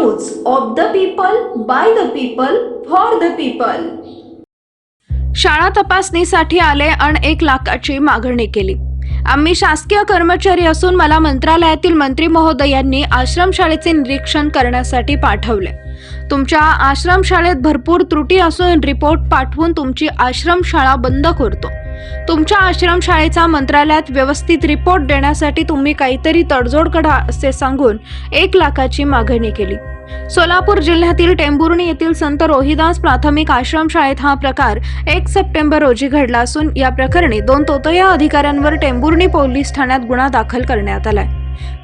News of the people, by the people, for the people. शाळा तपासणीसाठी आले आणि 1 लाखाची मागणी केली। आम्ही शासकीय कर्मचारी असून मला मंत्रालयातील मंत्री महोदयांनी आश्रमशाळेचे निरीक्षण करण्यासाठी पाठवले। तुमच्या आश्रमशाळेत भरपूर त्रुटी असून रिपोर्ट पाठवून तुमची आश्रमशाळा बंद करतो। तुमच्या आश्रमशाळेचा मंत्रालयात व्यवस्थित रिपोर्ट देण्यासाठी तुम्ही काहीतरी तडजोड करा असे सांगून 1 लाखाची मागणी केली। सोलापूर जिल्ह्यातील टेंभुर्णी येथील संत रोहिदास प्राथमिक आश्रमशाळेत हा प्रकार 1 सप्टेंबर रोजी घडला असून या प्रकरणी 2 तोतया अधिकाऱ्यांवर टेंभुर्णी पोलीस ठाण्यात गुन्हा दाखल करण्यात आलाय।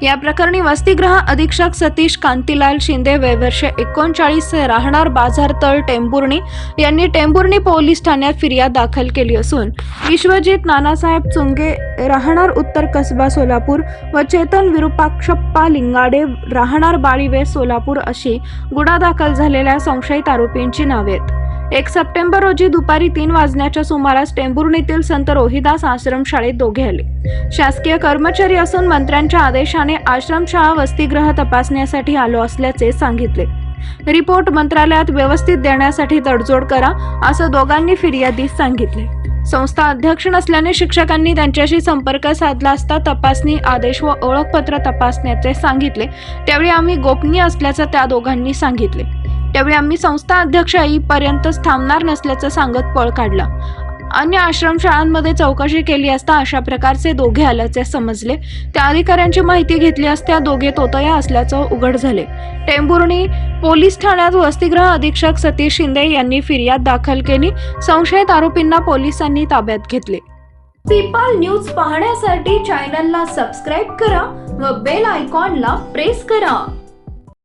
या प्रकरणी वसतिगृह अधीक्षक सतीश कांतीलाल शिंदे वय वर्ष 39 राहणार बाजारतळ टेंभुर्णी यांनी टेंभुर्णी पोलीस ठाण्यात फिर्याद दाखल केली असून विश्वजित नानासाहेब चुंगे राहणार उत्तर कसबा सोलापूर व चेतन विरुपाक्षप्पा लिंगाडे राहणार बाळीवे सोलापूर अशी गुन्हा दाखल झालेल्या संशयित आरोपींची नावे आहेत। 1 सप्टेंबर रोजी दुपारी 3 वाजण्याच्या सुमारास टेंभुर्णीतील संत रोहिदास आश्रमशाळेत दोघे आले। शासकीय कर्मचारी असून मंत्र्यांच्या आदेशाने आश्रमशाळा वसतिगृह तपासण्यासाठी आलो असल्याचे सांगितले। रिपोर्ट मंत्रालयात व्यवस्थित देण्यासाठी तडजोड करा असं दोघांनी फिर्यादीस सांगितले। संस्था अध्यक्ष नसल्याने शिक्षकांनी त्यांच्याशी संपर्क साधला असता तपासणी आदेश व ओळखपत्र तपासण्याचे सांगितले। त्यावेळी आम्ही गोपनीय असल्याचं त्या दोघांनी सांगितले। त्यावेळी आम्ही संस्था अध्यक्ष येईपर्यंतच थांबणार नसल्याचं सांगत पळ काढला। अन्य आश्रमशाळांमध्ये चौकशी केली असता अशा प्रकारचे दोघे आल्याचे समजले। त्या अधिकाऱ्यांची माहिती घेतली असता दोघे तोतया असल्याचं उघड झाले। टेंभुर्णी पोलीस ठाण्यात वसतिगृह अधीक्षक सतीश शिंदे यांनी फिर्याद दाखल केली। संशयित आरोपींना पोलिसांनी ताब्यात घेतले। पीपल न्यूज पाहण्यासाठी चॅनलला सबस्क्राइब करा व बेल आयकॉनला प्रेस करा।